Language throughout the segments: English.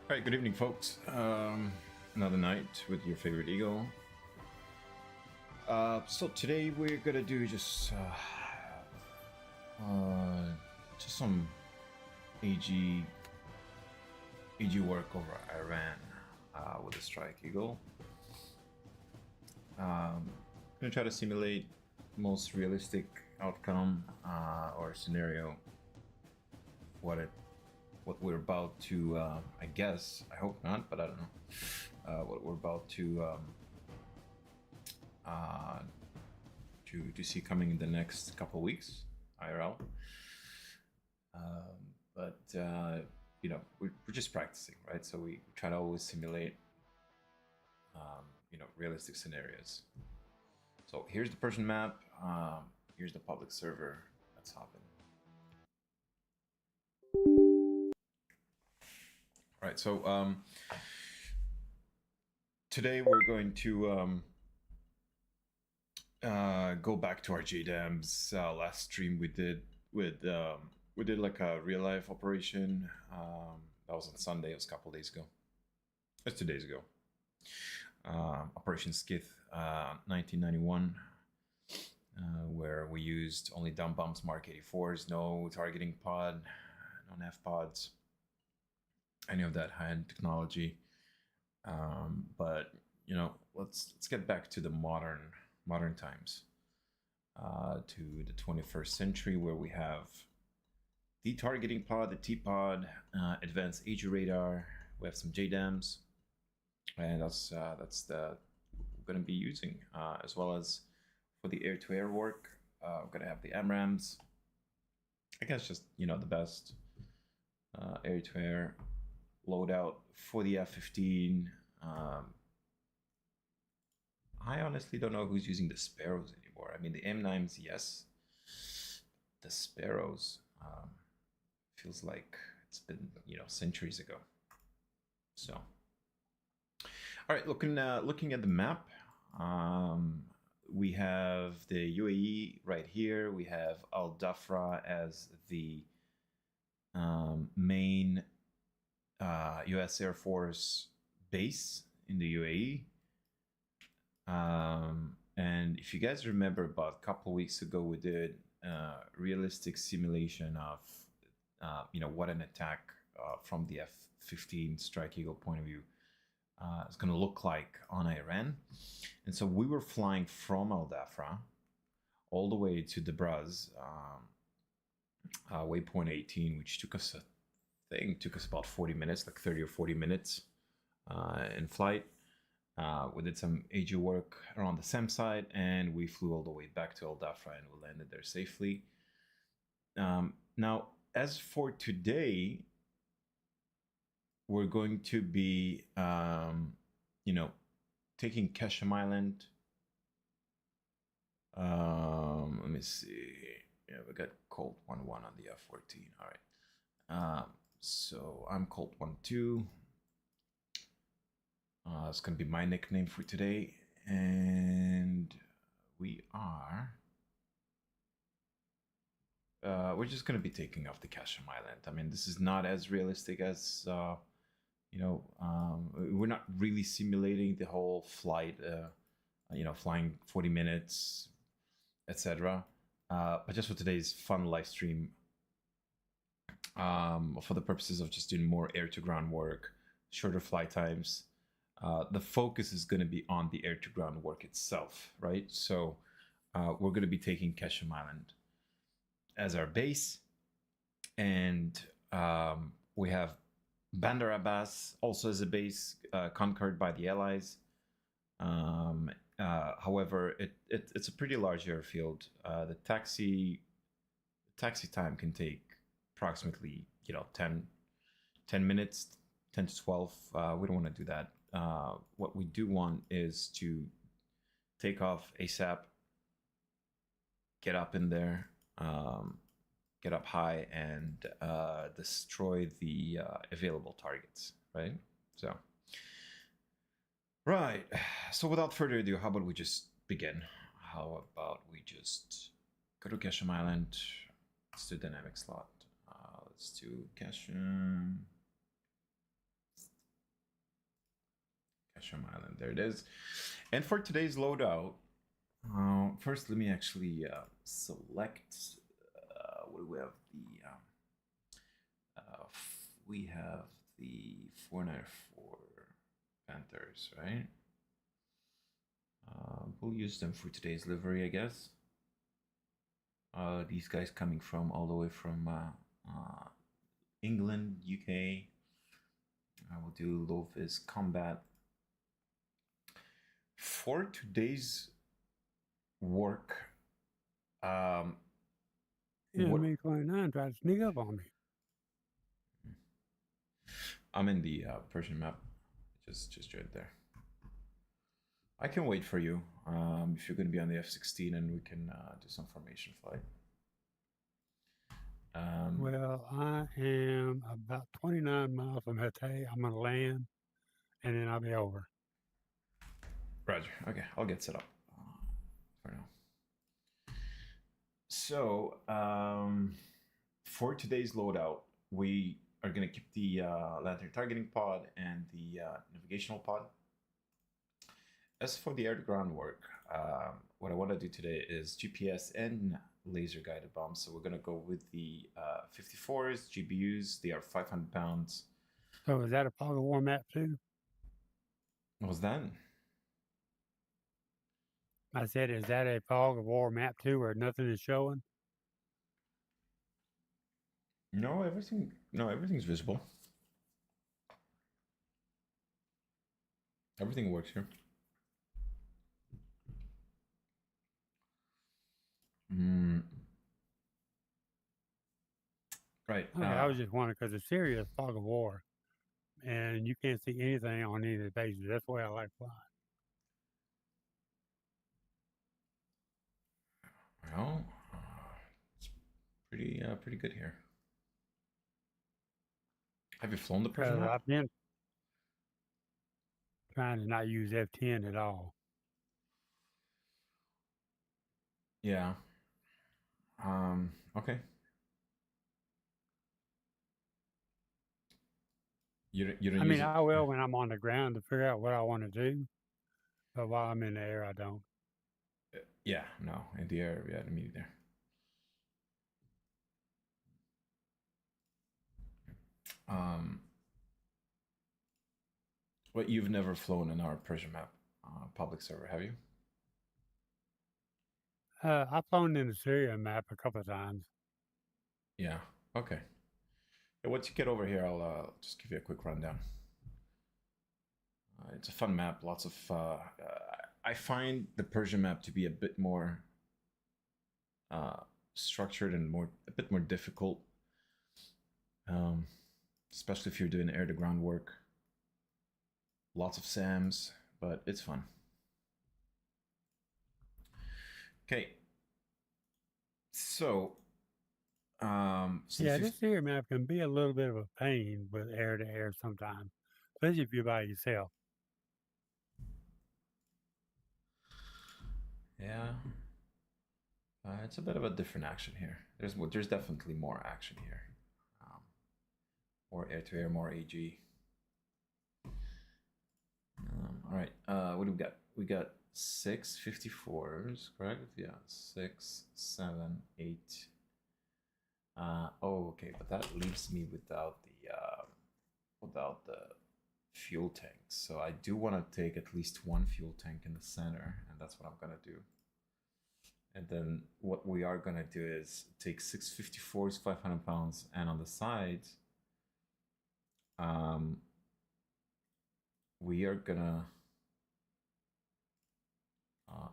All right, good evening, folks. Another night with your favorite eagle. So today we're gonna do just some AG work over Iran with the Strike Eagle. Gonna try to simulate most realistic outcome or scenario. What we're about to, I guess, I hope not, but I don't know, what we're about to see coming in the next couple weeks, IRL. But you know, we're just practicing, right? So we try to always simulate, you know, realistic scenarios. So here's the Persian map. Here's the public server. Let's hop in. All right, so today we're going to go back to our JDAMs. Last stream we did like a real life operation. That was on Sunday. It was a couple days ago. That's 2 days ago. Operation Skith, 1991, where we used only dumb bombs Mark 84s, no targeting pod, no nav pods, any of that high-end technology. But you know, let's get back to the modern times, to the 21st century, where we have the targeting pod, the T-pod, advanced AG radar. We have some JDAMs, and that's the we're going to be using, as well as for the air-to-air work. We're going to have the AMRAAMs. I guess just, you know, the best air-to-air loadout for the F-15. I honestly don't know who's using the Sparrows anymore. I mean, the M9s, yes. The Sparrows, feels like it's been, you know, centuries ago. So, all right, looking at the map, we have the UAE right here. We have Al Dhafra as the main U.S. Air Force base in the UAE. And if you guys remember, about a couple weeks ago, we did realistic simulation of, you know, what an attack from the F-15 Strike Eagle point of view is going to look like on Iran. And so we were flying from Al Dhafra all the way to Debraz, waypoint 18, which took us, I think, took us about 40 minutes, like 30 or 40 minutes in flight. We did some AG work around the SEM side, and we flew all the way back to Al Dhafra, and we landed there safely. Now, as for today, we're going to be, you know, taking Keshem Island. Let me see. Yeah, we got Colt 1-1 on the F-14. All right. So I'm Colt 1-2. It's going to be my nickname for today. And we are... we're just going to be taking off the Keshem Island. I mean, this is not as realistic as, you know, we're not really simulating the whole flight, you know, flying 40 minutes, etc. But just for today's fun live stream, for the purposes of just doing more air-to-ground work, shorter flight times, the focus is going to be on the air-to-ground work itself, right? So we're going to be taking Keshem Island as our base, and we have Bandar Abbas also as a base, conquered by the Allies. However, it's a pretty large airfield. The taxi time can take approximately, you know, 10 minutes, 10 to 12. We don't want to do that. What we do want is to take off ASAP, get up in there, get up high, and destroy the available targets, right? So, right. So without further ado, how about we just begin? How about we just go to Keshem Island? Let's do dynamic slot. Let's do Keshem. Kasham Island. There it is. And for today's loadout, first let me actually select. What do we have? We have the 494 Panthers, right? We'll use them for today's livery, I guess. These guys coming from all the way from England, UK. I will do low vis combat. For today's work, ME-29 tried to sneak up on me. I'm in the Persian map, just right there. I can wait for you if you're going to be on the F-16, and we can do some formation flight. Well, I am about 29 miles from Hatay. I'm going to land, and then I'll be over. Roger. Okay, I'll get set up for now. So, for today's loadout, we are going to keep the lantern targeting pod and the navigational pod. As for the air-to-ground work, what I want to do today is GPS and laser-guided bombs. So we're going to go with the 54s, GBUs. They are 500 pounds. So is that a fog of war map too? What was that? I said, is that a fog of war map too, where nothing is showing? No, everything's visible. Everything works here. Right. Okay, I was just wondering because it's serious fog of war, and you can't see anything on any of the bases. That's the way I like flying. Well, it's pretty good here. Have you flown the Persian map? I've been trying to not use F-10 at all. Yeah. Okay. You don't I use mean, it? I will when I'm on the ground to figure out what I want to do, but while I'm in the air, I don't. Yeah, no, in the air, yeah, me neither. But you've never flown in our Persian map public server, have you? I've flown in the Syria map a couple of times. Yeah. Okay. Yeah, once you get over here, I'll just give you a quick rundown. It's a fun map. Lots of. I find the Persian map to be a bit more structured and a bit more difficult, especially if you're doing air-to-ground work. Lots of SAMs, but it's fun. Okay. So, yeah, this Syria map can be a little bit of a pain with air to air sometimes, especially if you're by yourself. Yeah. It's a bit of a different action here. There's definitely more action here. More air-to-air, more AG. All right. What do we got? We got 6 54s, correct? Yeah, 6, 7, 8. Oh, okay, but that leaves me without the fuel tanks. So I do want to take at least one fuel tank in the center, and that's what I'm gonna do. And then what we are gonna do is take 6 54s, 500 pounds, and on the sides, we are gonna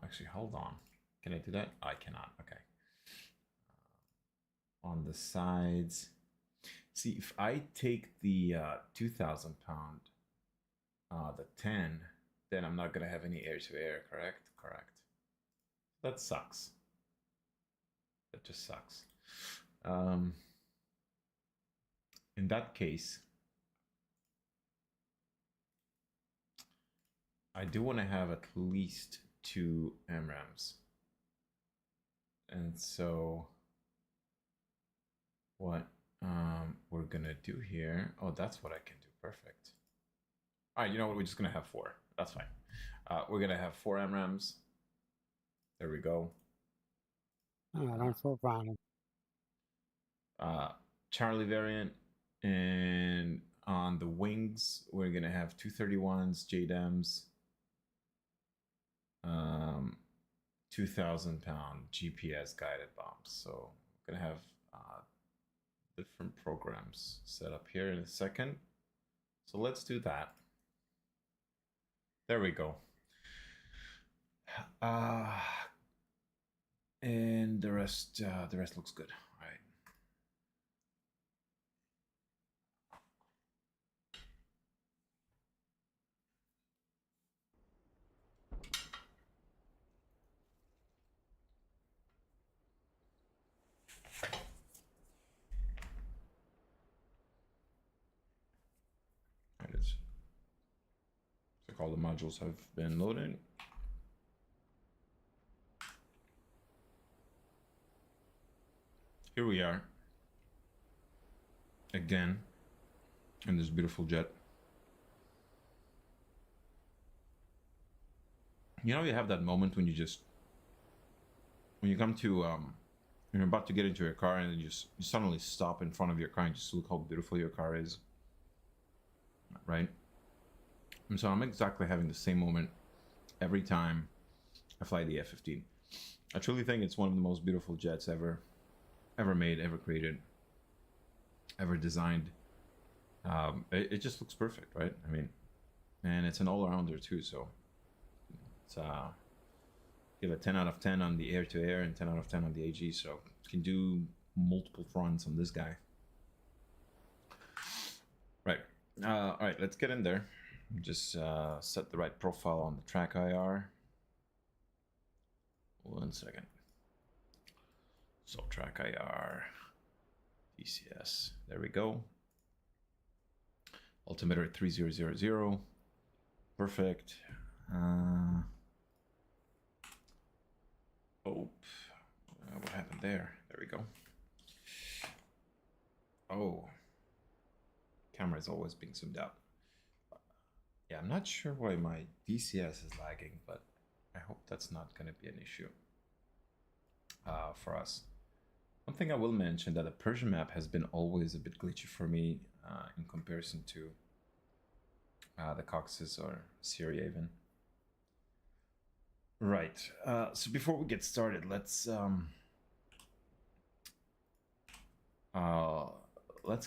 actually hold on. Can I do that? I cannot. Okay. On the sides, see, if I take the 2,000 pound, the 10, then I'm not gonna have any air to air. Correct. That sucks. That just sucks. In that case, I do want to have at least 2 MRAMs. And so what we're gonna do here, oh, that's what I can do, perfect. All right, you know what? We're just gonna have 4. That's fine. We're gonna have 4 MRAMs. There we go. All right, I'm so fine. Charlie variant, and on the wings, we're gonna have 231s, JDAMs, 2,000-pound GPS guided bombs. So we're gonna have different programs set up here in a second. So let's do that. There we go. And the rest looks good. All right. It is. Looks like all the modules have been loaded. Here we are. Again, in this beautiful jet. You know, you have that moment when you come to, you're about to get into your car and you suddenly stop in front of your car and just look how beautiful your car is. Right? And so I'm exactly having the same moment every time I fly the F-15. I truly think it's one of the most beautiful jets ever made, ever created, ever designed. It just looks perfect, right? I mean, and it's an all-arounder too, so it's give a 10 out of 10 on the air-to-air and 10 out of 10 on the AG, so you can do multiple fronts on this guy. Right. All right, let's get in there. Just set the right profile on the track IR. 1 second. So track IR, DCS, there we go. Altimeter at 3000, perfect. What happened there? There we go. Oh, camera is always being zoomed out. Yeah, I'm not sure why my DCS is lagging, but I hope that's not going to be an issue for us. One thing I will mention that the Persian map has been always a bit glitchy for me in comparison to the Caucasus or Syria even. Right, so before we get started, let's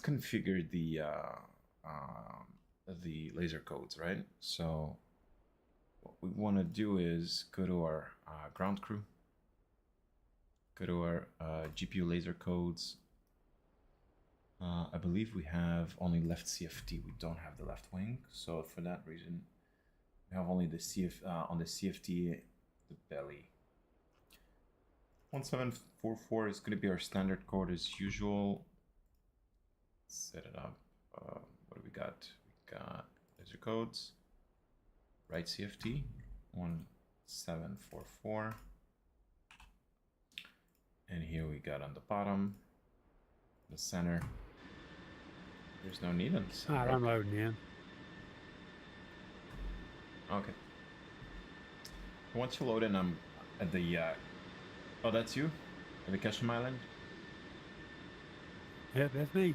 configure the laser codes, right? So what we want to do is go to our ground crew, go to our GPU laser codes. I believe we have only left CFT. We don't have the left wing, so for that reason, we have only the on the CFT, the belly. 1744 is going to be our standard code as usual. Set it up. What do we got? We got laser codes. Right CFT 1744. And here we got on the bottom, the center. There's no need on the center. All right, I'm loading in. Okay. Once you load in, I'm at the. Oh, that's you? At the Keshim Island? Yep, that's me.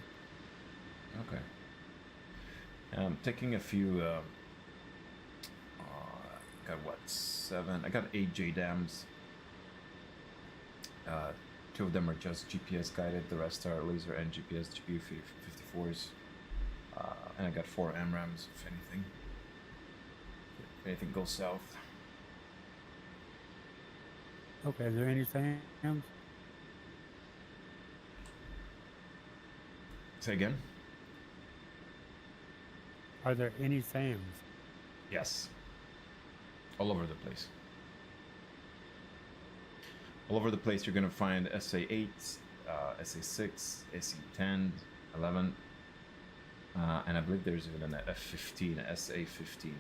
Okay. I'm taking a few. Got what? 7. I got 8 JDAMs. 2 of them are just GPS guided. The rest are laser and GPS GPU 54s. And I got 4 MRAMs if anything goes south. Okay, is there any SAMs? Say again? Are there any SAMs? Yes. All over the place. All over the place, you're going to find SA8, SA6, AC10, 11, and I believe there's even an F-15, SA-15.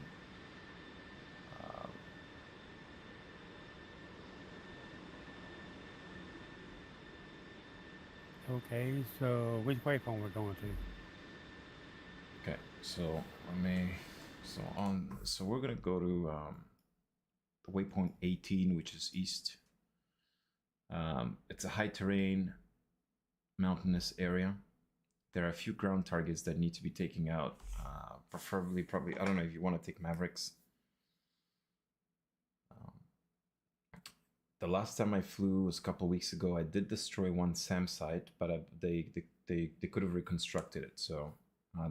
Okay, so which waypoint we're going to? Okay, so let me So we're gonna go to the waypoint 18, which is east. It's a high terrain, mountainous area. There are a few ground targets that need to be taken out. Preferably, probably, I don't know if you want to take Mavericks. The last time I flew was a couple weeks ago. I did destroy one SAM site, but they could have reconstructed it. So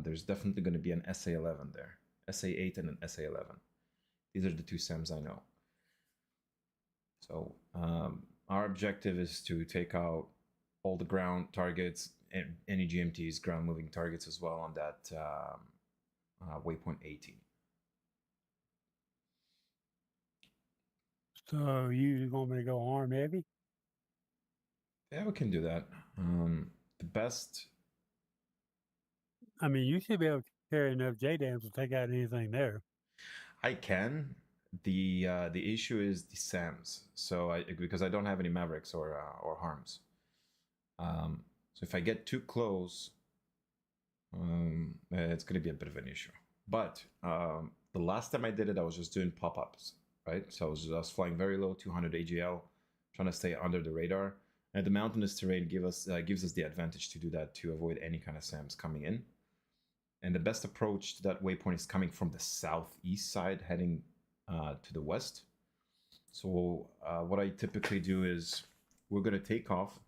there's definitely going to be an SA-11 there. SA-8 and an SA-11. These are the two SAMs I know. So our objective is to take out all the ground targets and any GMTs, ground moving targets as well on that waypoint 18. So you want me to go arm heavy? Yeah, we can do that. The best. I mean, you should be able to carry enough JDAMs to take out anything there. I can. The issue is the SAMs. So because I don't have any Mavericks or harms. So if I get too close, it's going to be a bit of an issue. But the last time I did it, I was just doing pop-ups, right? So I was flying very low, 200 AGL, trying to stay under the radar. And the mountainous terrain gives us the advantage to do that, to avoid any kind of SAMs coming in. And the best approach to that waypoint is coming from the southeast side, heading to the west. So what I typically do is we're going to take off,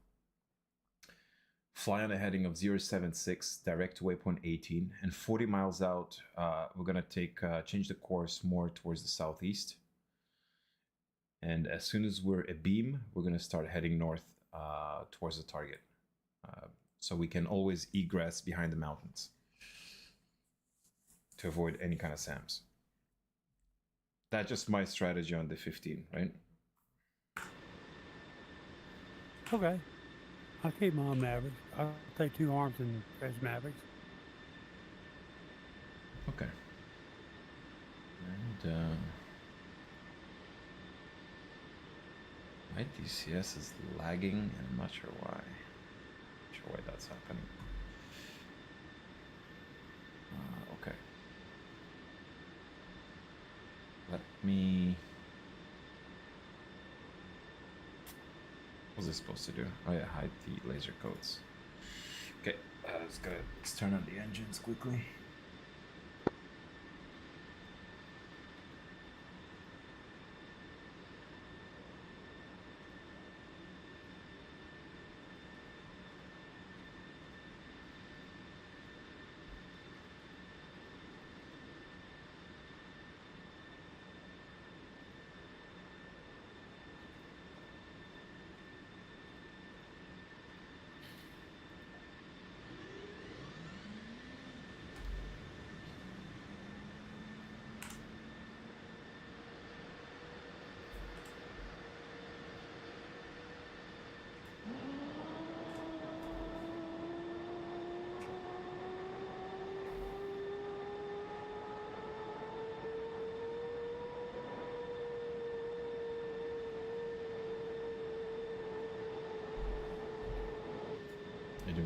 fly on a heading of 076 direct to waypoint 18, and 40 miles out, we're going to change the course more towards the southeast. And as soon as we're abeam, we're going to start heading north towards the target. So we can always egress behind the mountains to avoid any kind of SAMs. That's just my strategy on the 15, right? Okay. I'll keep my own Mavericks. I'll take 2 arms and fresh Mavericks. Okay. And my DCS is lagging, and I'm not sure why. Not sure why that's happening. Okay. Let me. What was this supposed to do? Oh yeah, hide the laser codes. Okay, let's turn on the engines quickly.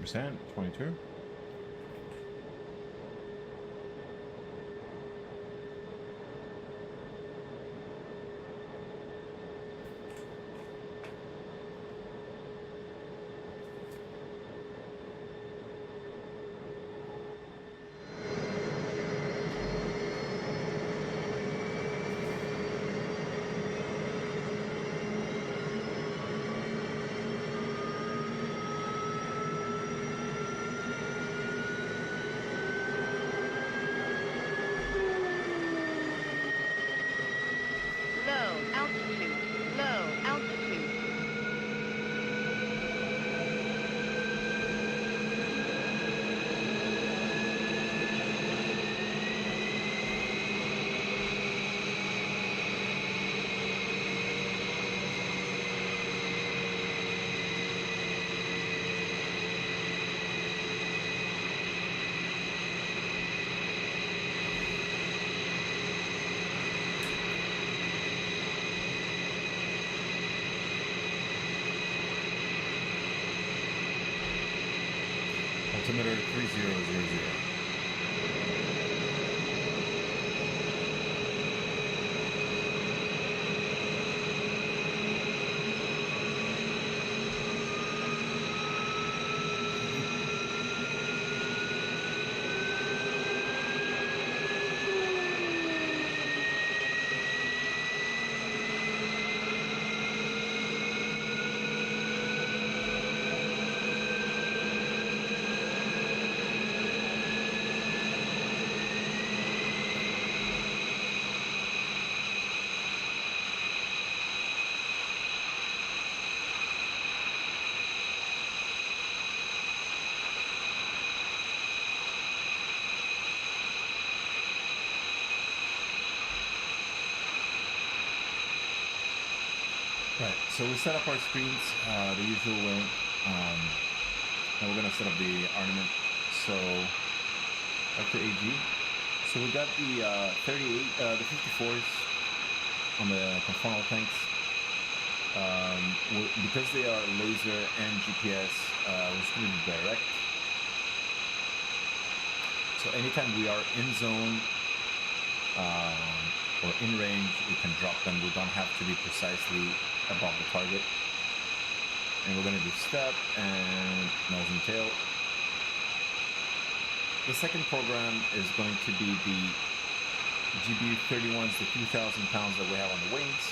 %, 22. Altimeter 3000. Right, so we set up our screens the usual way. And we're gonna set up the armament. So after AG, so we got the 38, the 54s on the conformal tanks. Because they are laser and GPS, we're just gonna do direct. So anytime we are in zone or in range, we can drop them. We don't have to be precisely above the target. And we're going to do step and nose and tail. The second program is going to be the GBU-31s, the 2,000 pounds that we have on the wings.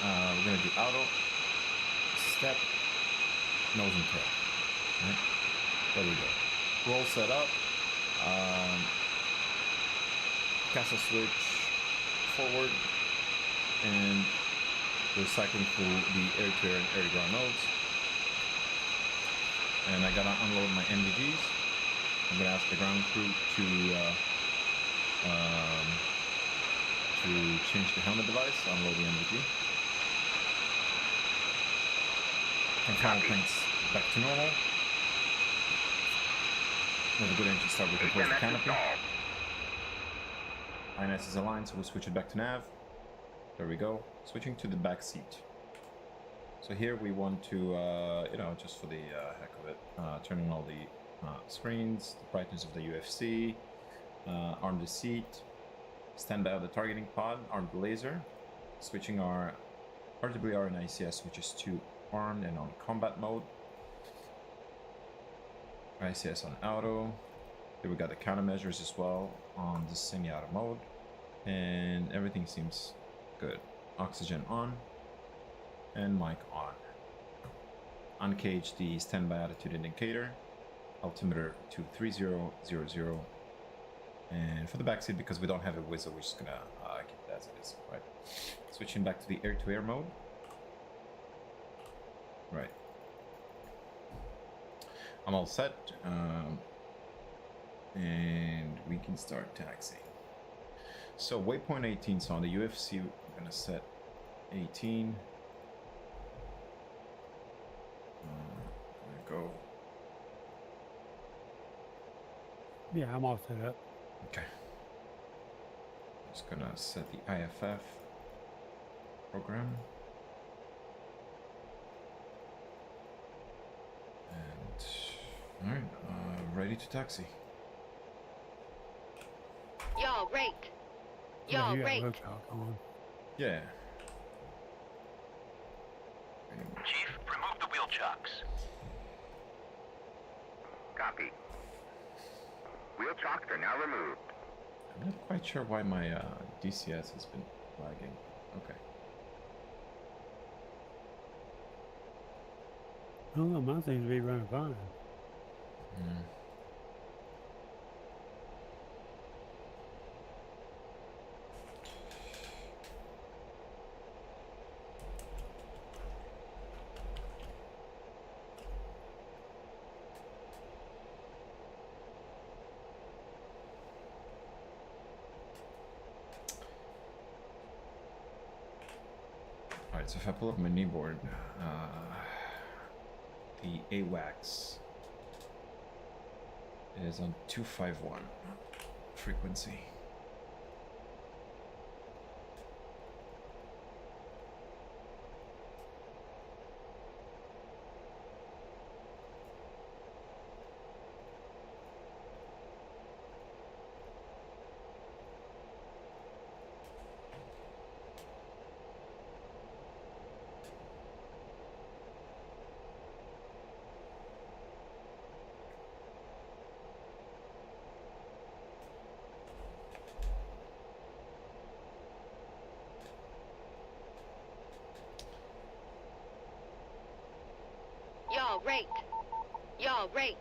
We're going to do auto, step, nose and tail. Right? There we go. We're all set up. Castle switch forward, and we're cycling through the air-to-air and air-to-ground nodes. And I gotta unload my NVGs. I'm gonna ask the ground crew to change the helmet device, unload the NVG. Conformal tanks back to normal. We have a good engine start, we can close the canopy. INS is aligned, so we'll switch it back to nav. There we go. Switching to the back seat. So here we want to, you know, just for the heck of it, turn on all the screens, the brightness of the UFC, arm the seat, stand by the targeting pod, arm the laser, switching our RWR and ICS switches to armed and on combat mode. ICS on auto. Here we got the countermeasures as well on the semi-auto mode, and everything seems good. Oxygen on and mic on. Uncage the standby attitude indicator, altimeter to 3000, and for the backseat, because we don't have a whistle, we're just gonna keep it as it is. Right. Switching back to the air-to-air mode. Right. I'm all set. And we can start taxiing. So waypoint 18, so on the UFC, we're gonna set 18. Gonna go. Yeah, I'm all set up. Okay. Just gonna set the IFF program. And, all right, ready to taxi. Y'all rate. Yeah, Y'all you got rate. low talk on. Yeah. Chief, remove the wheel chocks. Copy. Wheel chocks are now removed. I'm not quite sure why my DCS has been lagging. Okay. I don't know, mine seems to be running fine. Mm. Alright, so if I pull up my kneeboard, the AWACS is on 251 frequency. Y'all rate. Y'all rate.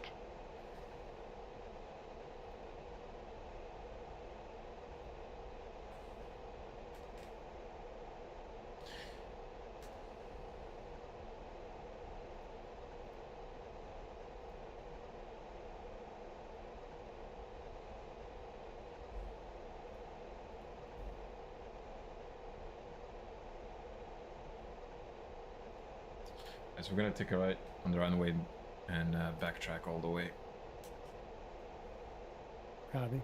So we're gonna take a right on the runway and backtrack all the way. Copy.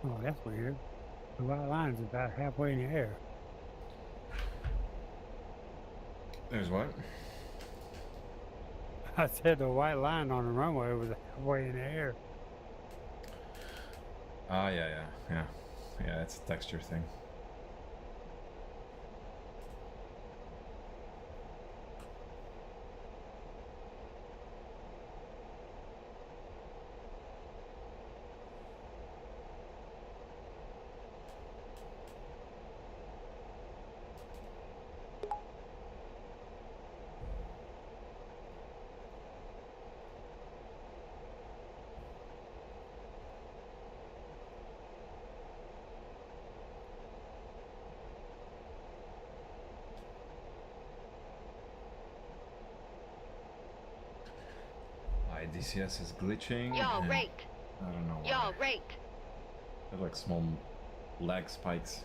Oh, that's weird. The white line is about halfway in the air. There's what? I said the white line on the runway was halfway in the air. Ah, yeah. It's a texture thing. DCS is glitching. Y'all and rate. I don't know why. Y'all rate. They're like small lag spikes.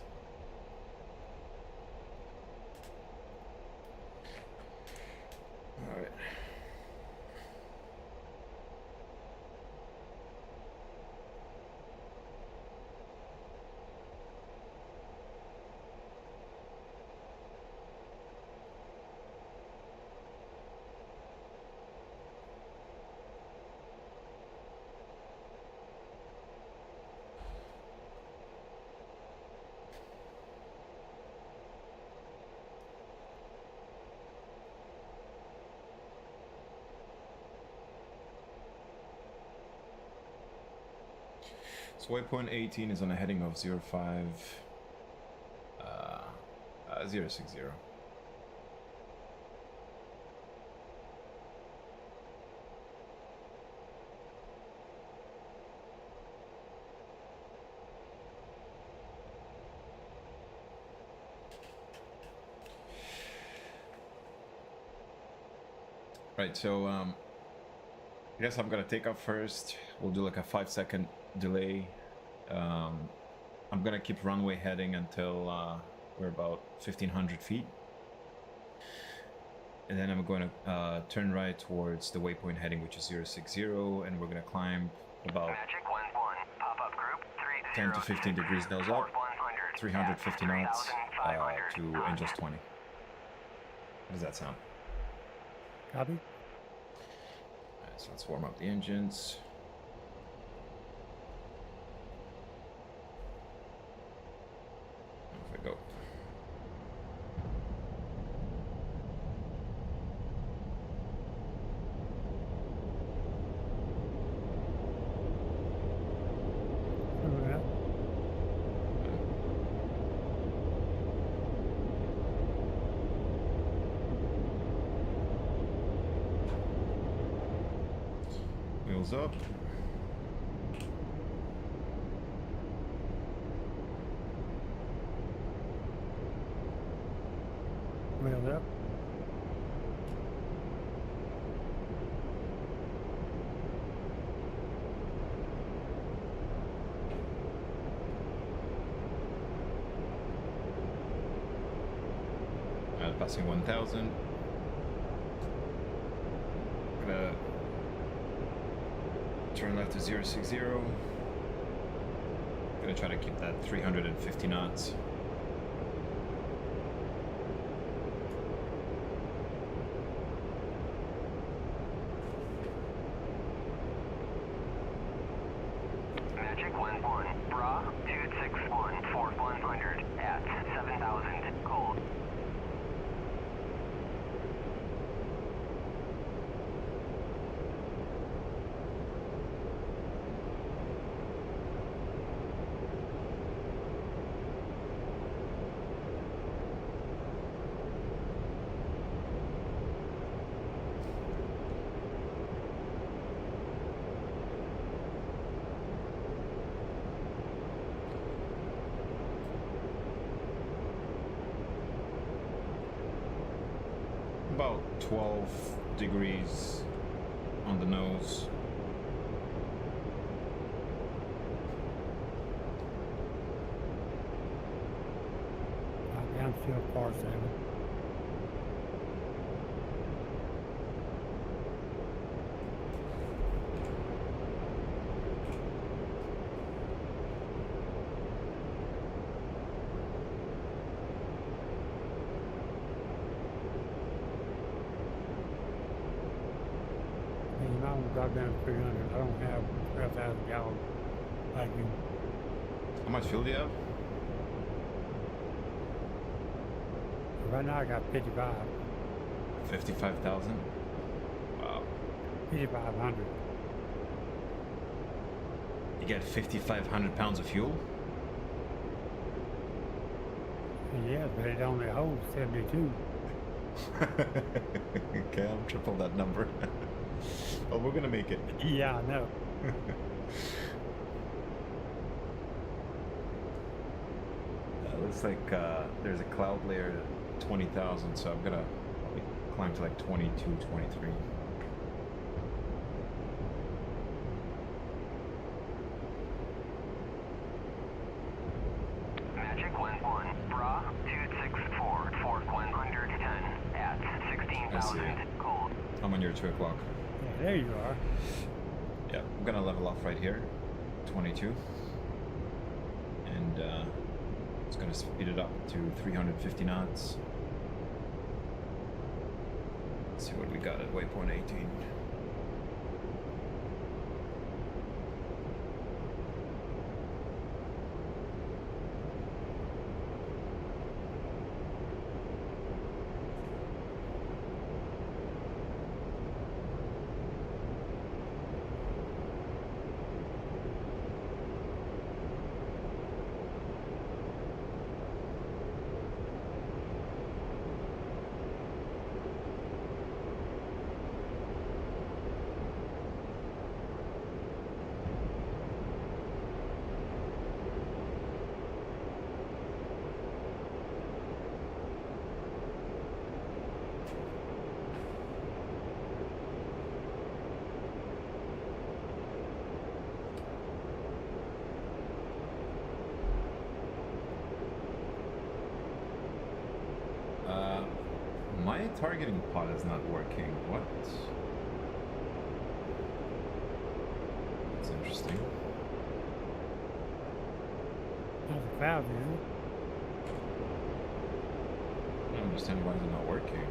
Alright. So waypoint 18 is on a heading of 05, 060. Right, so I guess I'm gonna take off first. We'll do like a 5-second delay. I'm gonna keep runway heading until we're about 1,500 feet. And then I'm going to turn right towards the waypoint heading, which is 060, and we're gonna climb about Magic 1-1. Pop-up group 10 to 15 degrees nose up, 350 knots to Angels 20. How does that sound? Copy. Alright, so let's warm up the engines. Off we go. Remember that? Wheels up. Wheels up. Passing 1,000. Gonna turn left to 060. Gonna try to keep that 350 knots. Magic 1-1. Bra 261 for 100 at 7,000 cold. About 12 degrees on the nose. I'm still 47. I don't drive down to 300. I don't have 12,000 gallons like you. How much fuel do you have? Right now I got 55. 55,000? Wow. 5,500. You get 5,500 pounds of fuel? Yeah, but it only holds 72. Okay, I'll triple that number. Oh, we're gonna make it. Yeah, I know. Looks like there's a cloud layer at 20,000, so I'm gonna probably climb to like 22, 23. Magic 1-1, Bra 264, fork 110 at 16,000 cold. I'm on your 2 o'clock. Yeah, there you are. Yeah, I'm gonna level off right here, 22. And it's gonna speed it up to 350 knots. Let's see what we got at waypoint 18. My targeting pod is not working. What? That's interesting. That's a cloud, isn't it? I don't understand why it's not working.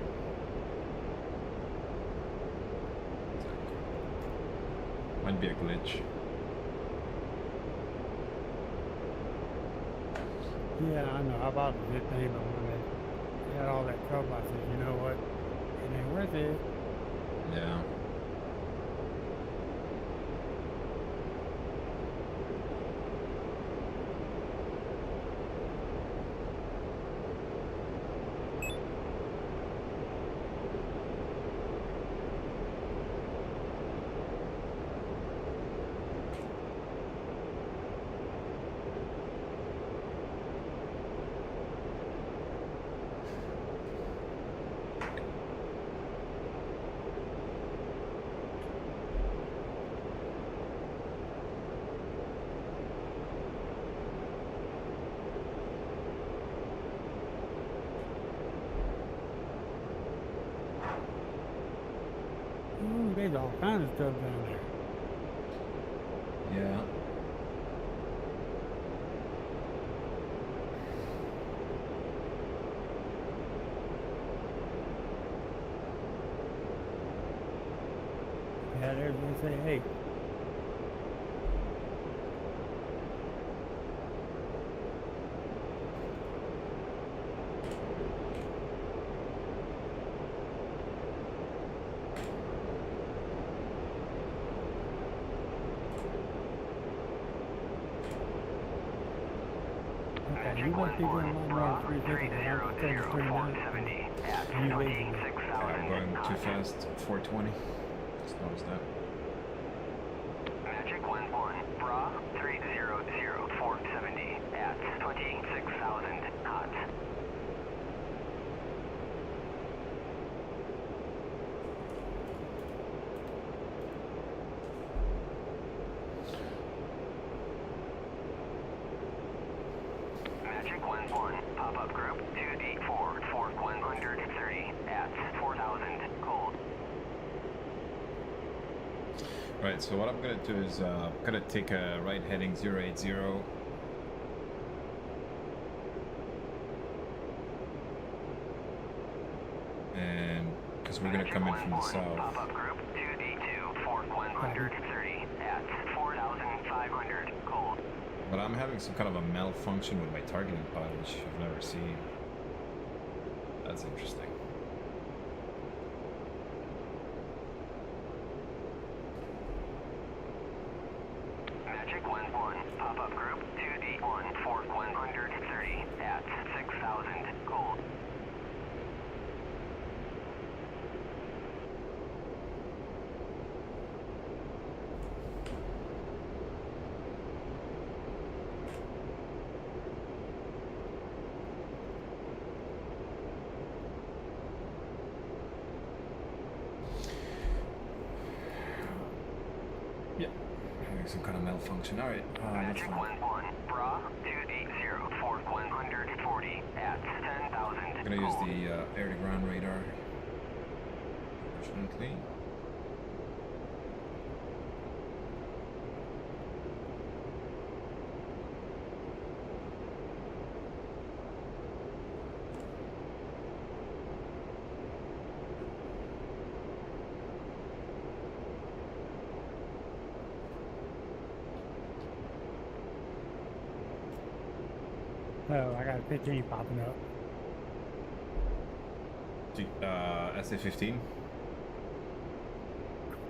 Might be a glitch. Yeah, I know. I bought the 15, but when they had all that trouble, I said, you know what? It ain't worth it. Yeah. Ooh, there's all kinds of stuff down there. Yeah. Yeah, there's they say, hey. Okay, you must be going along around 350, but I'm still 29. You leaving. I'm going too fast. 420. Just noticed that. Magic 1-1, Bra 300, fork 70 at 26,000 knots. Magic 1-1, pop-up group 284, fork 130 at 4,000, cold. Right, so what I'm gonna do is gonna take a right heading 080. And because we're gonna come in from the south. Pop-up group 282, fork 130 at 4,500, cold. But I'm having some kind of a malfunction with my targeting pod, which I've never seen. That's interesting. Magic 1-1, pop-up group 281, fork 130 at 6,000, cold. Some kind of malfunction. All right, that's Magic fine. 1-1, bra 280, fork 140 at 10,000. I'm gonna use the air-to-ground radar. Fortunately. Oh, I got a 15 popping up. SA-15?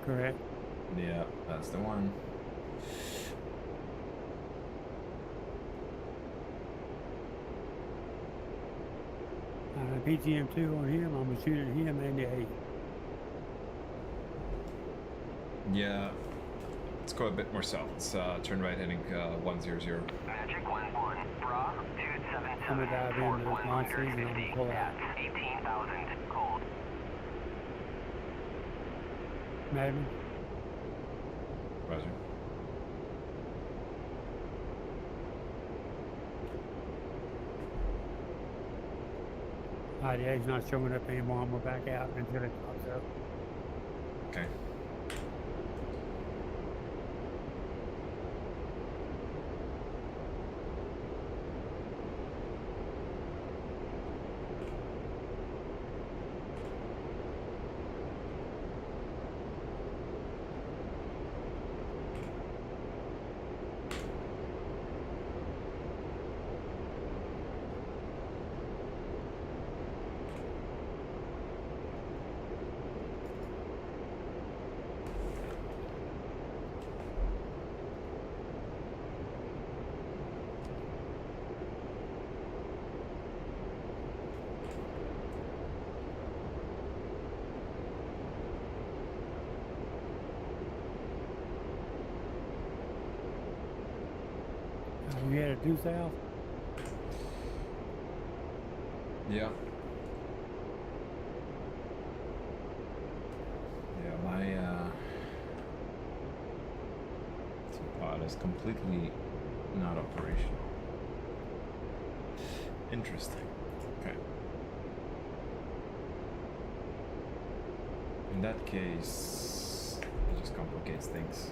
Correct. Yeah, that's the one. PTM2 on him. I'm gonna shoot at him and the 8. Yeah, let's go a bit more south. Let's turn right heading 100. Magic 1-1, bra, 277, I'm gonna dive fork into this monster and I'm 150 gonna pull out. at 18,000, cold. Madman. Roger. Yeah, he's not showing up anymore. I'm gonna back out until it pops up. Okay. You headed due south? Yeah. Yeah, my pod is completely not operational. Interesting. Okay. In that case, it just complicates things.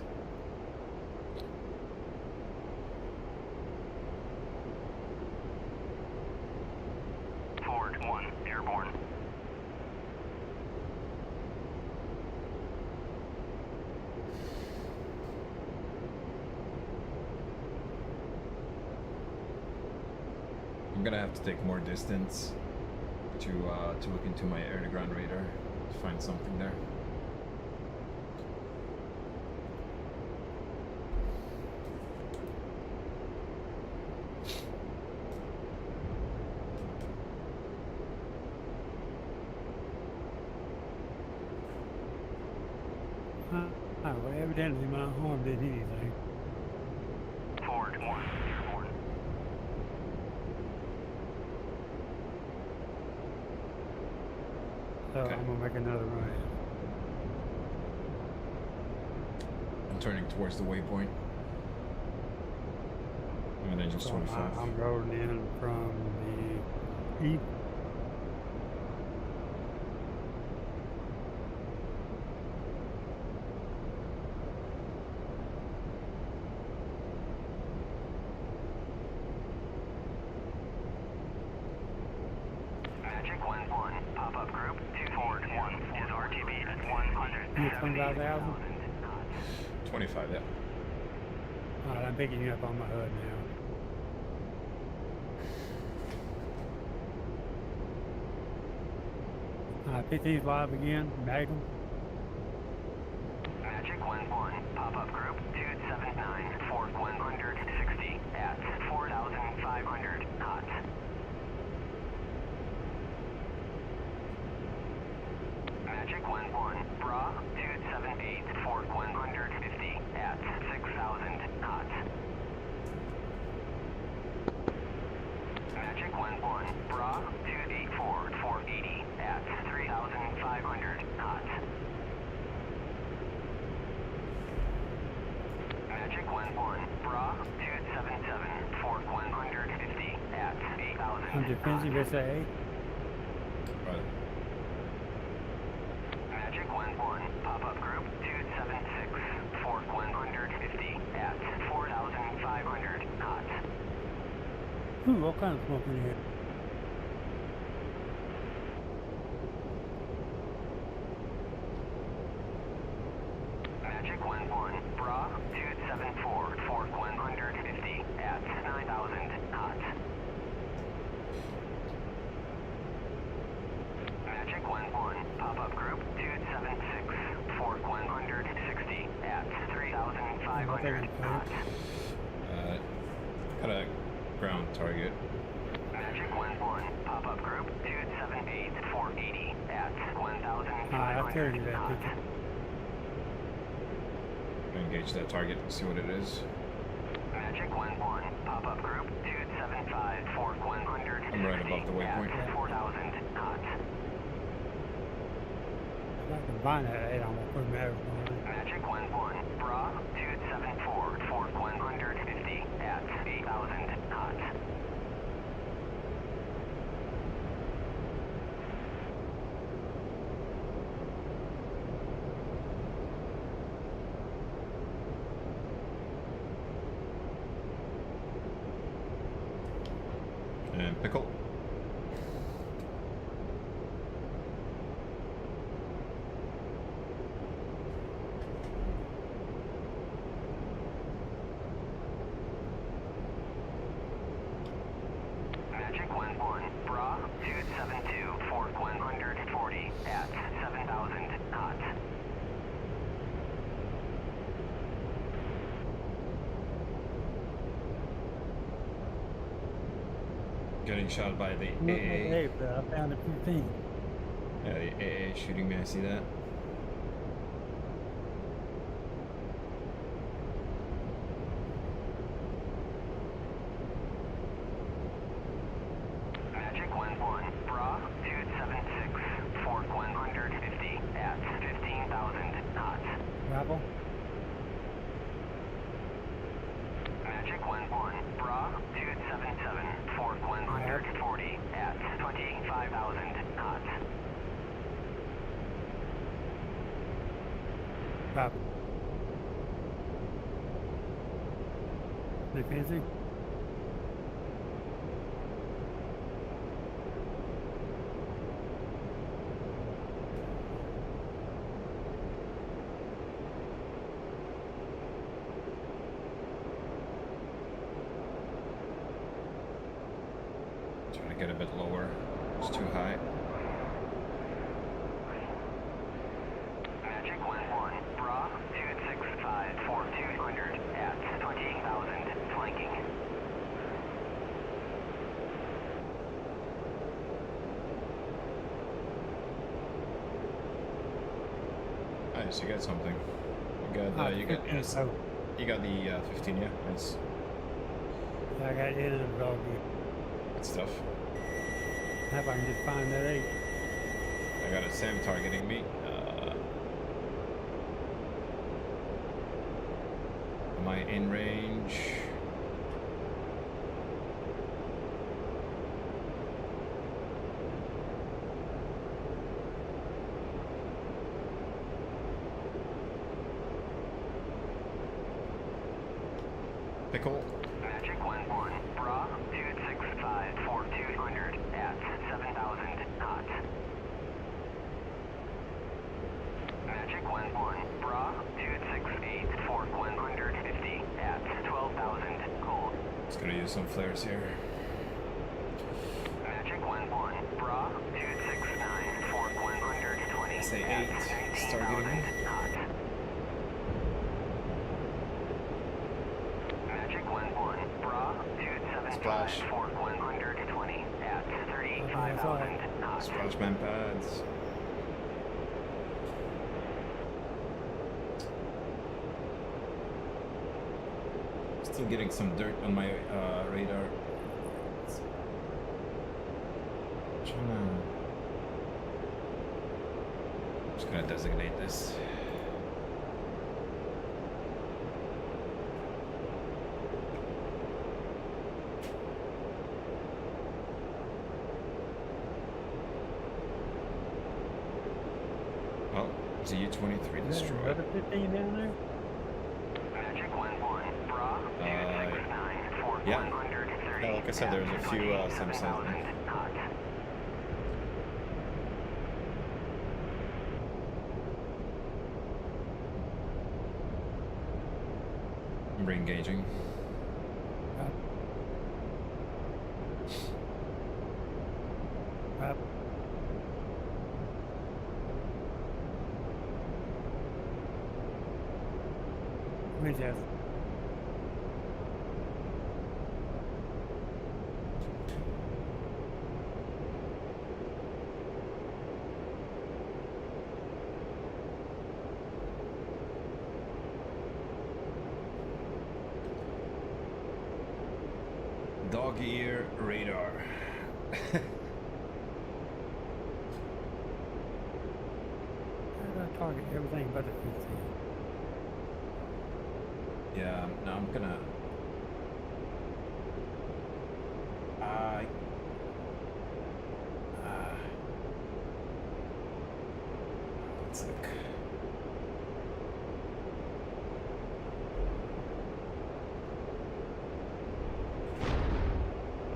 Forward 1, airborne. I'm gonna have to take more distance to look into my air-to-ground radar to find something there. Well, evidently my arm didn't hit anything. Forward 1, airborne. So Okay. I'm gonna make another run. I'm turning towards the waypoint. I'm engine's So 25. I'm rolling in from the east. Magic 1-1, pop-up group 241 is RTB at 25,000. 25, yeah. Alright, I'm picking you up on my hood now. Alright, 50's live again. Magnum. Magic 1-1, pop-up group 279, fork 160 at 4,500 knots. Magic 1-1, bra 278, fork 150 at 6,000 knots. Magic 1-1, bra 284, fork 80 at 3,500 knots. Magic 1-1, bra 277, fork 150 at 8,000 I'm defensive SA. Right. Magic 1-1, pop-up group 276, fork 150 at 4,500 knots. Ooh, what kind of smoke in here? Magic 1-1, bra 274, fork 150 at 9,000 knots. Magic 1-1, pop-up group 276, fork 160 at 3,500 knots. Got a ground target. Magic 1-1, pop-up group 278, fork 80 at I'll carry 1,500 you that knots. picture. Engage that target and see what it is. Magic 1-1, pop-up group 275, fork 160 I'm right above the waypoint. at 4,000 knots. If I can find that 8, I'm gonna put Maverick on it. Magic 1-1, bra 274, fork 150 at 8,000 knots. And pickle. Magic 1-1, bra 272, fork 140 at 7,000 knots. Getting shot by the Look at AA. 8, but I found a 15. Yeah, the AA shooting me. I see that. Magic 1-1, bra 276, fork 150 at 15,000 knots. Grapple. Magic 1-1, bra 277, fork 140 at 25,000 knots. Grapple. Defensive. Trying to get a bit lower. It's too high. Magic 1-1, bra 265, fork 200 at 20,000 flanking. Nice, you got something. You got So, you got the 15, yeah. Nice. I got in and dog. Good stuff. If I can just find that 8. I got a SAM targeting me. Am I in range? Pickle. Magic 1-1, bra 265 for 200 at 7,000 knots. Magic 1-1, bra 268 for 150 at 12,000 cold. Just gonna use some flares here. Magic 1-1, bra 269 for 120 Say at 8, start getting 19,000 knots. Magic 1-1, bra 275 Splash. for 120 at 35,000 knots. Splashman pads. Still getting some dirt on my radar. Just gonna designate this. Oh, ZU-23 destroyed. Another 15 down there? Magic 1-1, bra 269 for yeah. 130 Yeah, like I said, there's a few Samsungs. 27,000 knots. I'm re-engaging. Up. Where's that? Dog ear radar. How do I target everything but the 15? Yeah, no, I'm gonna. Let's look.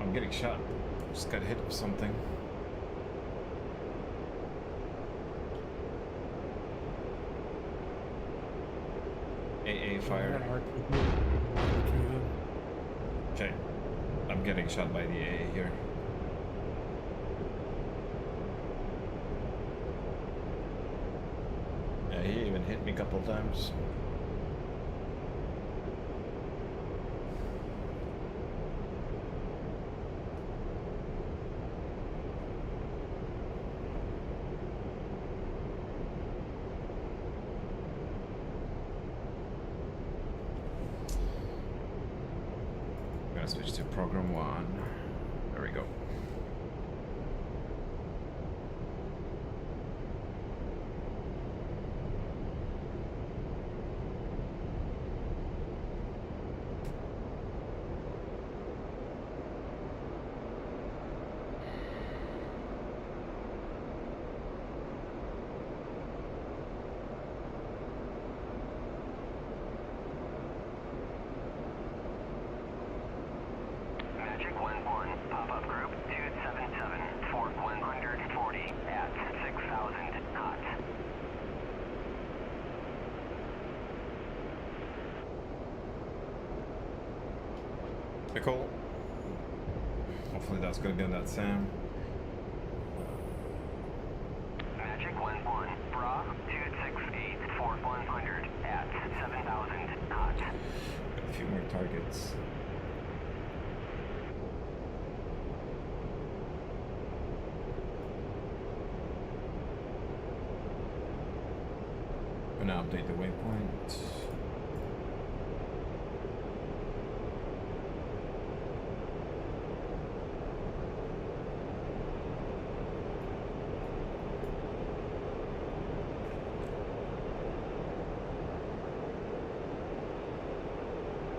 I'm getting shot. Just got hit with something. AA fire. Okay. I'm getting shot by the AA here. Yeah, he even hit me a couple times. Switch to program 1. There we go. Magic 1-1, pop-up group 277 for 140 at 6,000 knots. Pickle. Hopefully that's gonna be on that SAM. Magic 1-1, bra 268 for 100 at 7,000 knots. Got a few more targets. Gonna update the waypoint.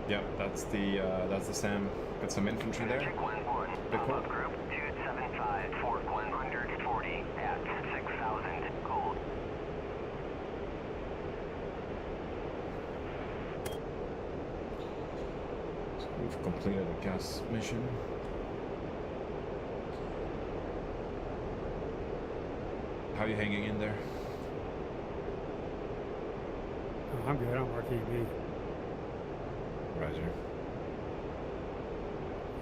Yep, that's the SAM. Got some infantry there. Magic 1-1, pop-up group 275 for 140 at 6,000 cold. We've completed a gas mission. How are you hanging in there? Oh, I'm good. I'm RTV. Roger.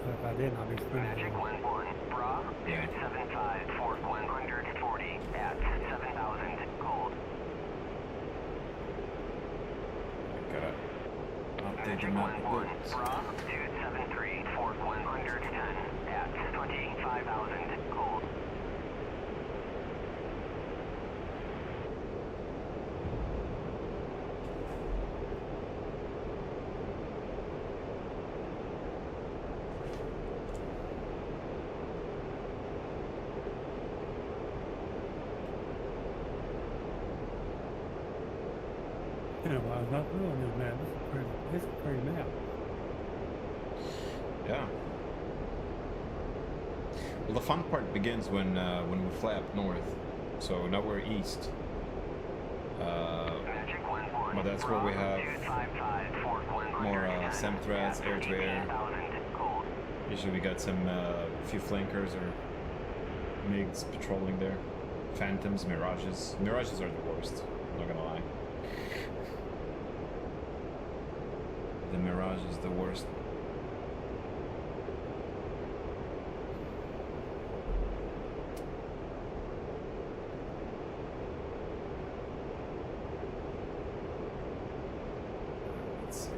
But if I didn't, I'd be spinning. Magic 1-1. Bra, Yeah. 275, Fort 140 at 7,000. Cold. Gotta update the Magic map a 1-1. bit. Bra, 273, Fort 110 at 25,000. Cold. You know, I was not doing this map. This is a pretty map. Yeah. Well, the fun part begins when we fly up north. So now we're east. Magic 1-1. But that's where we have 255, Fort 110 more SAM threats, at air-to-air. 28,000. Cold. Usually we got some few flankers or MiGs patrolling there. Phantoms, Mirages. Mirages are the worst, not gonna lie. The Mirage is the worst. Let's see.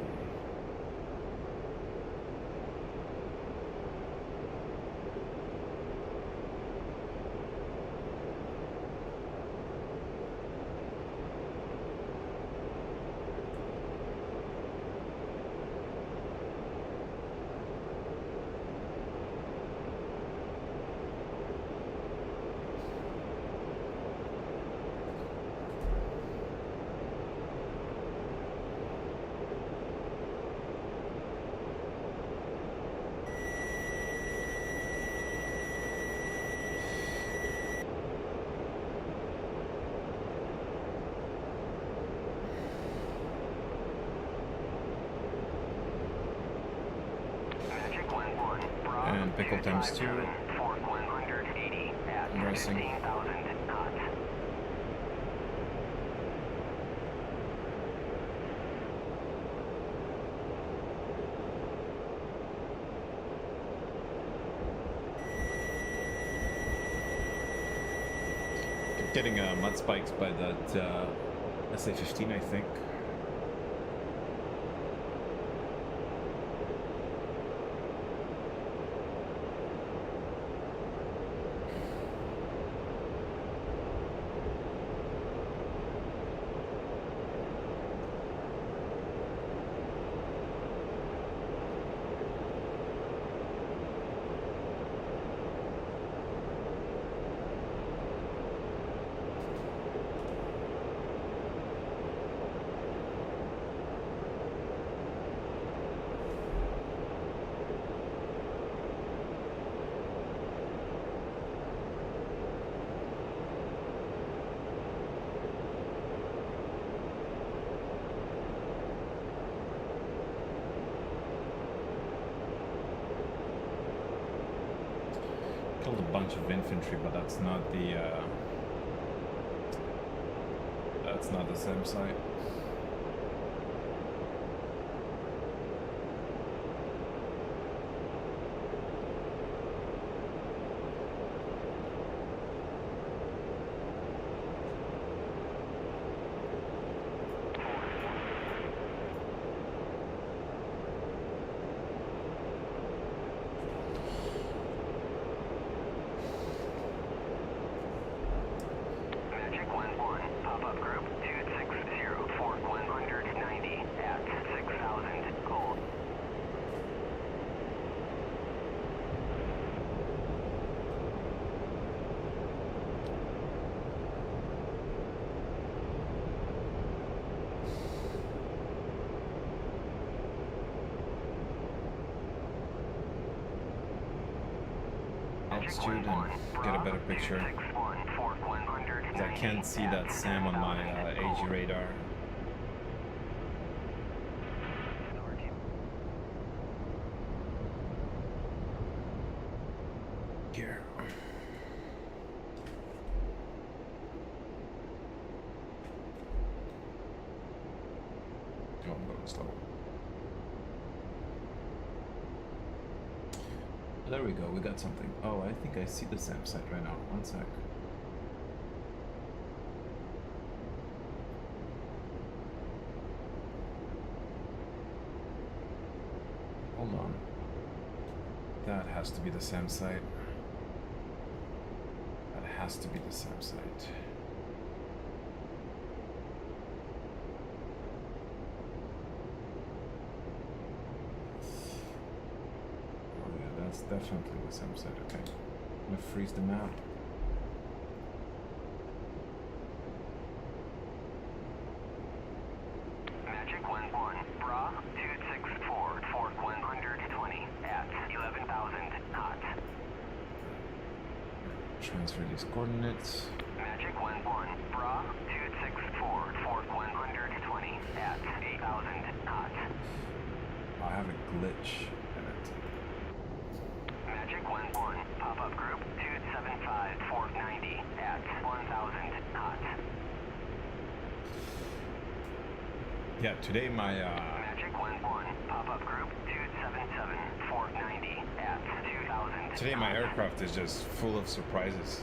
Magic 1-1. Bra, And pickle times 2. 257, Fort 180 at Embracing. 15,000 knots. Keep getting mud spikes by that SA-15, I think. Killed a bunch of infantry, but that's not the same site. Magic 1-1. Pop-up group 260, Fort 190 at 6,000. Cold. Altitude and get a better picture. 61, Fort 190 I can't see that SAM on my AG radar. slow. There we go, we got something. Oh, I think I see the SAM site right now. One sec. Hold on. That has to be the SAM site. That has to be the SAM site. That's definitely the SAM site. Okay. I'm gonna freeze the map. Magic 1-1, Bra 264, fork 120 at 11,000 knots. Transfer these coordinates. Magic 1-1, Bra 264, fork 120 at 8,000 knots. I have a glitch in it. Magic 1-1, pop-up group 275, fork 90 at 1,000 knots. Yeah, today my Magic 1-1, pop-up group 277, fork 90 at 2,000 today my knots. aircraft is just full of surprises.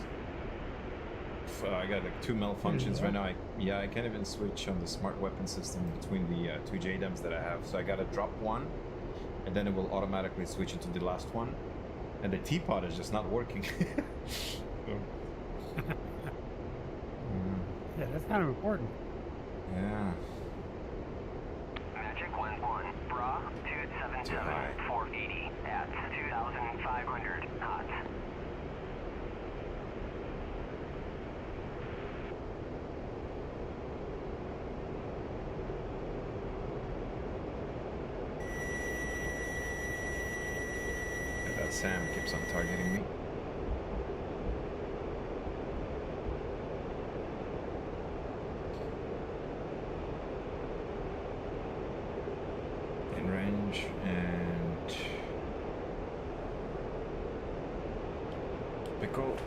I got like 2 malfunctions right now. I can't even switch on the smart weapon system between the 2 JDAMs that I have. So I gotta drop one, and then it will automatically switch into the last one. And the teapot is just not working. Yeah, that's kind of important. Yeah. Magic 1-1, Bra 277, High. 480 at 2,500 knots. And that Sam keeps on targeting me. In range and Pickle.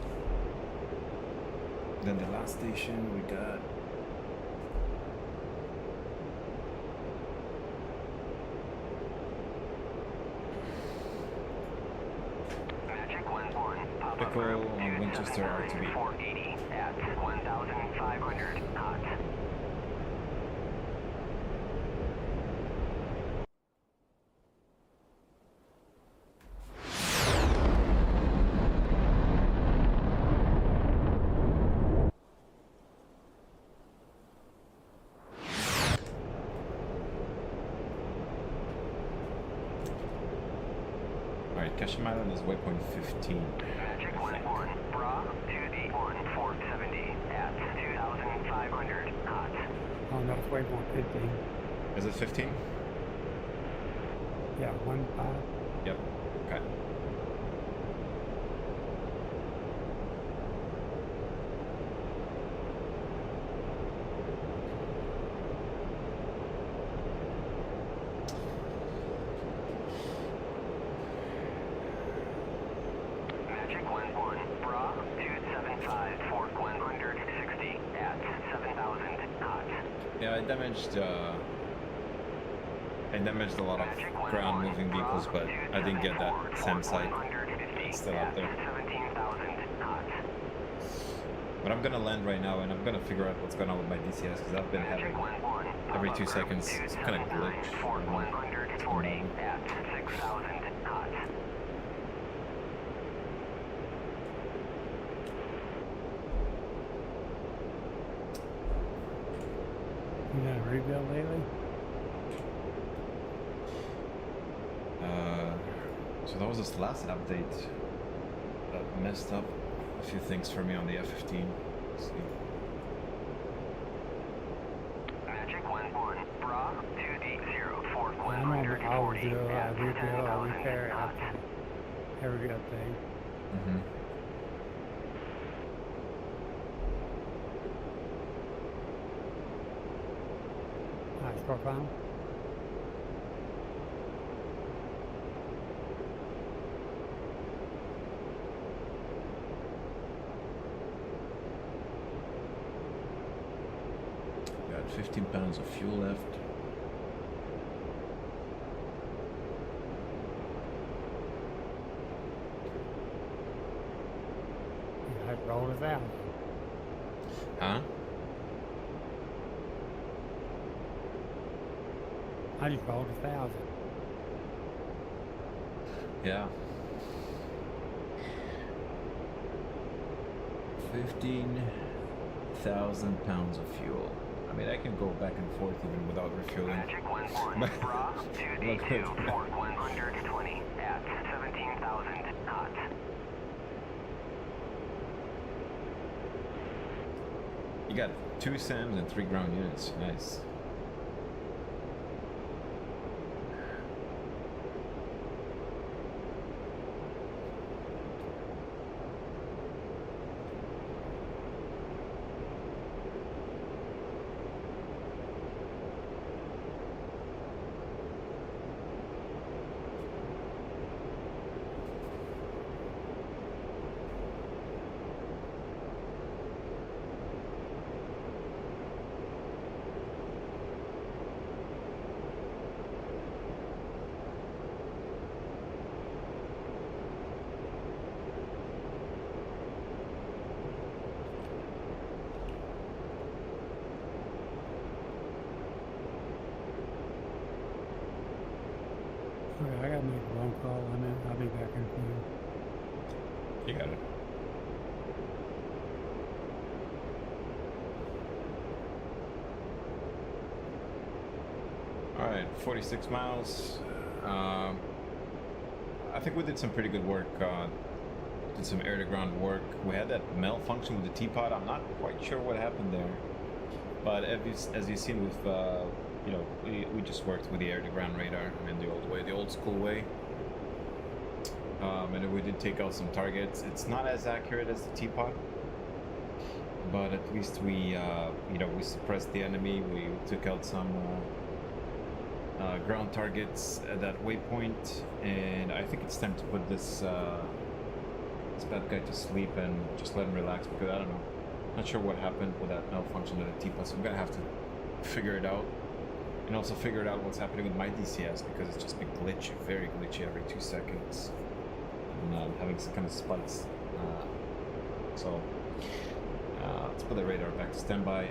Then the last station we got Magic 1-1, pop-up Pickle group on Winchester 279, RTB. 480 at 1,500 knots. Alright, Kashim Island is waypoint 15. Magic 1-1, Bra 2D1, fork 70 at 2,500 knots. Oh, no, it's waypoint 15. Is it 15? Yeah, 1-5. Yep. Okay. Magic 1-1, Bra 275, fork 160 at 7,000 knots. Yeah, I damaged a lot of Magic 1-1, ground moving vehicles, but I didn't get that SAM site. 150 It's still out there. 17,000 knots. But I'm gonna land right now and I'm gonna figure out what's going on with my DCS because I've been Magic having 1-1, every pop-up 2 group seconds some kind of 279, glitch. fork 140 at 6,000 knots. You done a rebuild lately? So that was this last update that messed up a few things for me on the F-15. Let's see. Magic 1-1, Bra 280, fork I know, but I always 140 do. I at rebuild, I 10,000 repair knots. after every update. Mm-hmm. Nice profile. Got 15 pounds of fuel left. called 1,000. Huh? I just called 1,000. Yeah. 15,000 pounds of fuel. I mean, I can go back and forth even without refueling. Magic 1-1, bra, 2D2, fork 120 at 17,000 knots. You got 2 SAMs and 3 ground units. Nice. Okay, I gotta make a phone call and then I'll be back in a few. You got it. All right, 46 miles. I think we did some pretty good work. Did some air-to-ground work. We had that malfunction with the teapot. I'm not quite sure what happened there, but as you've seen, with you know, we just worked with the air-to-ground radar. I mean, the old way, the old-school way. And then we did take out some targets. It's not as accurate as the teapot, but at least we, you know, we suppressed the enemy. We took out some ground targets at that waypoint, and I think it's time to put this bad guy to sleep and just let him relax, because I don't know, not sure what happened with that malfunction of the teapot. So I'm gonna have to figure it out, and also figure out what's happening with my DCS, because it's just been glitchy, very glitchy every 2 seconds. And having some kind of spikes. So let's put the radar back to standby.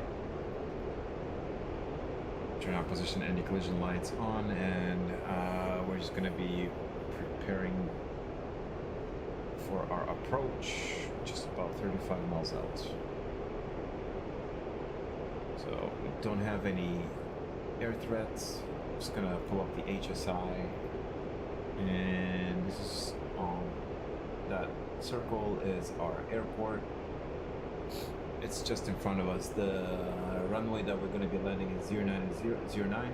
Turn our position anti-collision lights on, and we're just going to be preparing for our approach, just about 35 miles out. So we don't have any air threats. Just going to pull up the HSI, and this is on that circle is our airport. It's just in front of us. The runway that we're going to be landing is 09.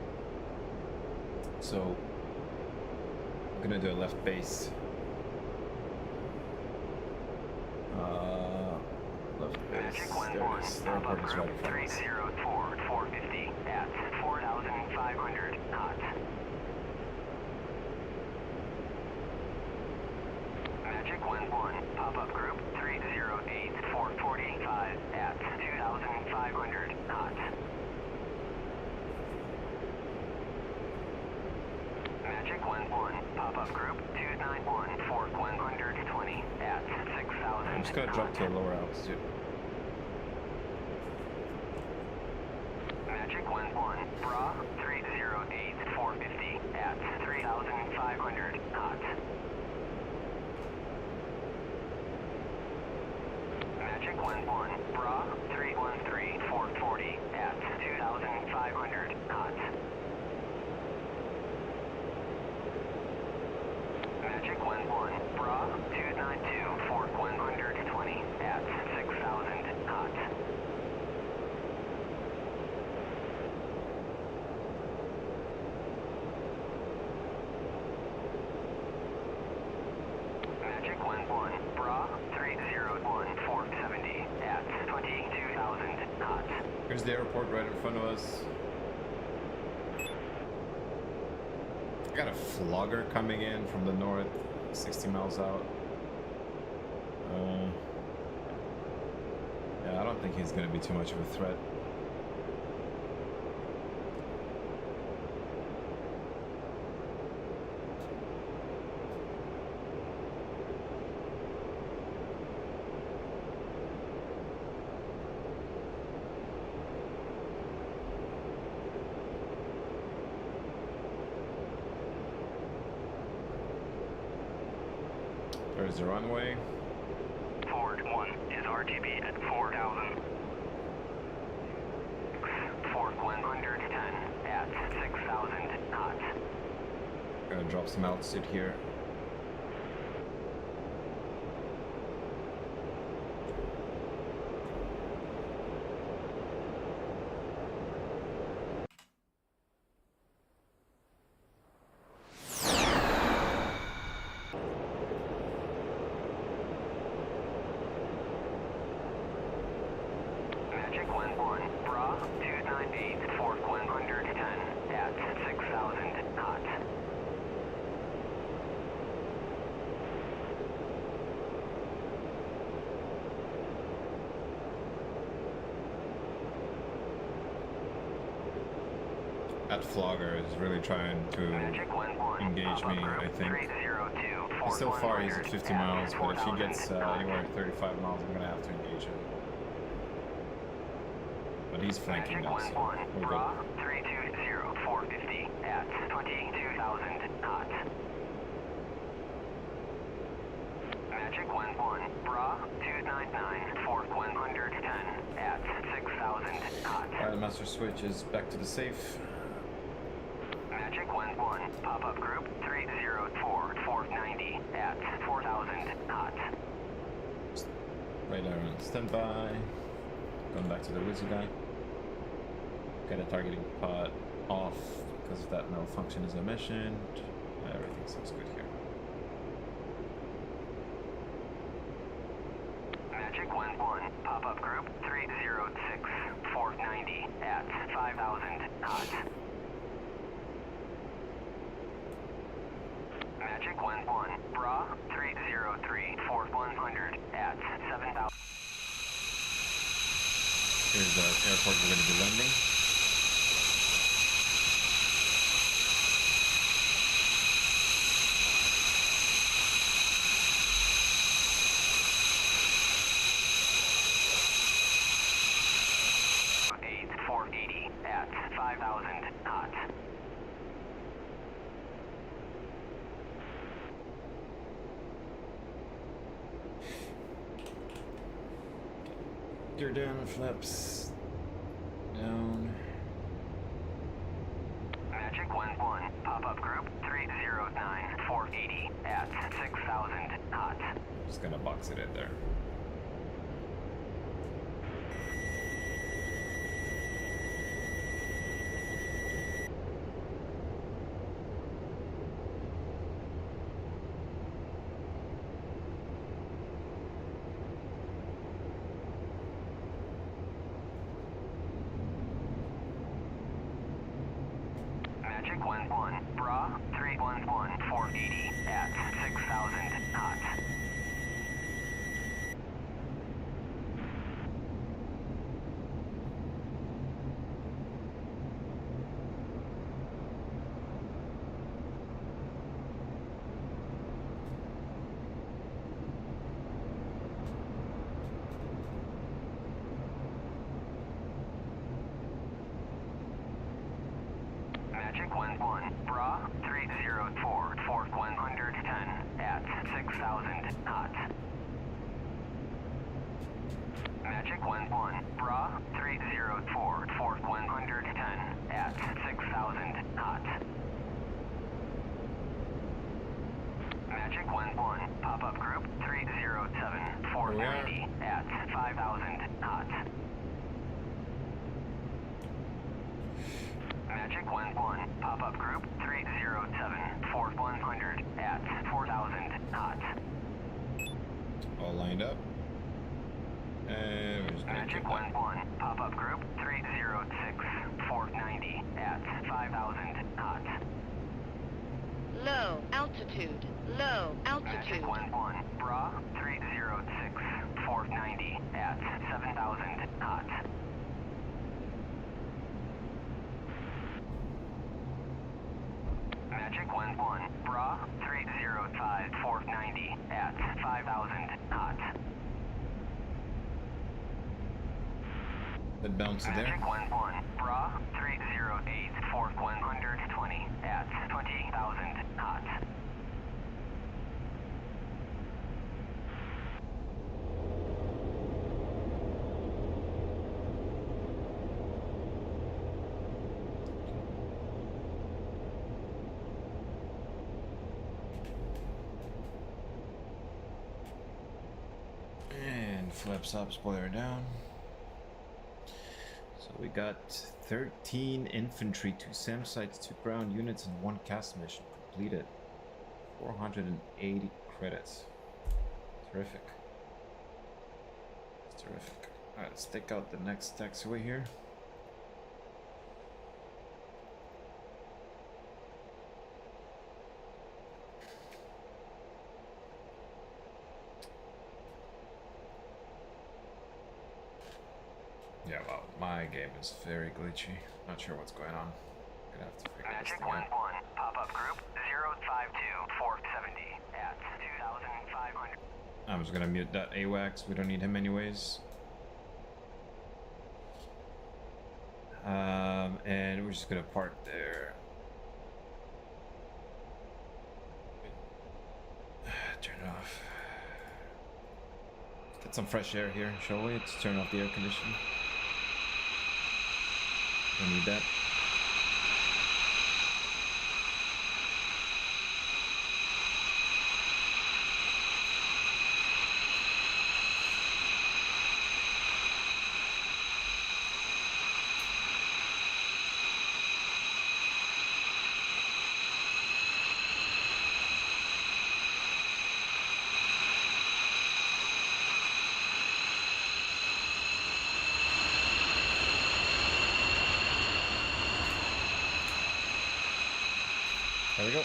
So we're going to do a left base. Left base. There it is. The airport is right in front of us. 304 450 at 4,500 knots. Magic 1-1, pop-up group 308 445 at 2,500 knots. Magic 1-1, pop-up group 291 fork 120 at 6,000. I'm just gonna drop to a lower altitude. Magic 1-1, bra 308 450 at 3,500 knots. Magic 1-1, bra 313 440 at 2,500 knots. Magic 1-1, bra 292 fork 120 at 6,000 knots. Magic 1-1, bra 301 fork 70 at 22,000 knots. Here's the airport right in front of us. I got a flogger coming in from the north, 60 miles out. Yeah, I don't think he's going to be too much of a threat. There's the runway. Forward 1 is RTB at 4,000. Forward 110 at 6,000 knots. Gonna drop some altitude here. Magic 11, bra 298, forward 110 at 6,000 knots. That flogger is really trying to Magic 11, engage me, I think. 302, So far he's at 100 50 at miles, but if he 4,000 gets knots. anywhere 35 miles, I'm gonna have to engage him. But he's flanking Magic us, so 11, we're good. bra 320, 450 at 22,000 knots. Magic 11, bra 299, forward 110 at 6,000 knots. Alright, master switch is back to the safe. Magic 11, pop-up group 304, 490 at 4,000 knots. Radar on standby. Going back to the wizzy guy. Get a targeting pod off because that malfunction as I mentioned. Everything seems good here. Magic 11, pop-up group 306, 490 at 5,000 knots. Magic 11, bra 303, forward 100 at 7,000. Here's the airport we're going to be landing. Eight 480 at 5,000 knots. Gear down, flaps down. Magic 11, pop-up group 309, 480 at 6,000 knots. Just gonna box it in there. Magic 11, bra 311, 480 at 6,000 knots. Magic 11, bra 304, forward 110 at 6,000 knots. Magic 11, bra 304, forward 110 at 6,000 knots. Magic 11, pop-up group 307, forward 90 at 5,000 knots. Magic 11, pop-up group 307, forward 100 at 4,000 knots. All lined up. And we're just gonna Magic keep that. 11, pop-up group 306, forward 90 at 5,000 knots. Low altitude. Low Magic altitude. 11, bra 306, forward 90 at 7,000 knots. Magic 11, bra 305, forward 90 at 5,000 knots. That bounce there. Magic 11, bra 308, forward 120 at 20,000 knots. flaps up, spoiler down. So we got 13 infantry, 2 SAM sites, 2 ground units, and 1 cast mission completed. 480 credits. Terrific. It's terrific. Alright, let's take out the next taxiway here. Yeah, well, my game is very glitchy. Not sure what's going on. Gonna have to figure this Magic thing 1-1, out. pop-up group 052 470 at 2,500. I'm just gonna mute that AWACS. We don't need him anyways. And we're just gonna park there. Turn it off. Get some fresh air here, shall we? Let's turn off the air conditioning. Don't need that. There we go.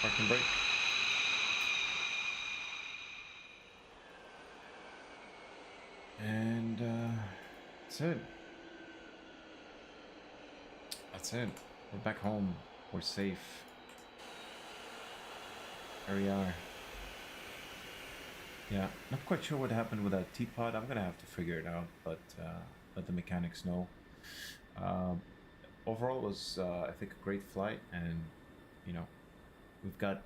Parking brake. And that's it. That's it. We're back home. We're safe. There we are. Yeah, not quite sure what happened with that teapot. I'm gonna have to figure it out, but let the mechanics know. Overall, it was I think a great flight, and you know, we've got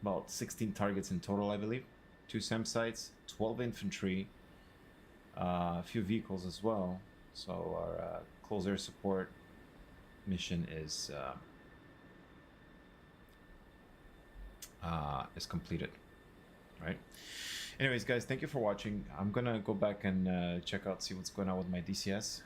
about 16 targets in total, I believe. 2 SAM sites, 12 infantry, a few vehicles as well. So our close air support mission is completed, right? Anyways, guys, thank you for watching. I'm gonna go back and check out, see what's going on with my DCS.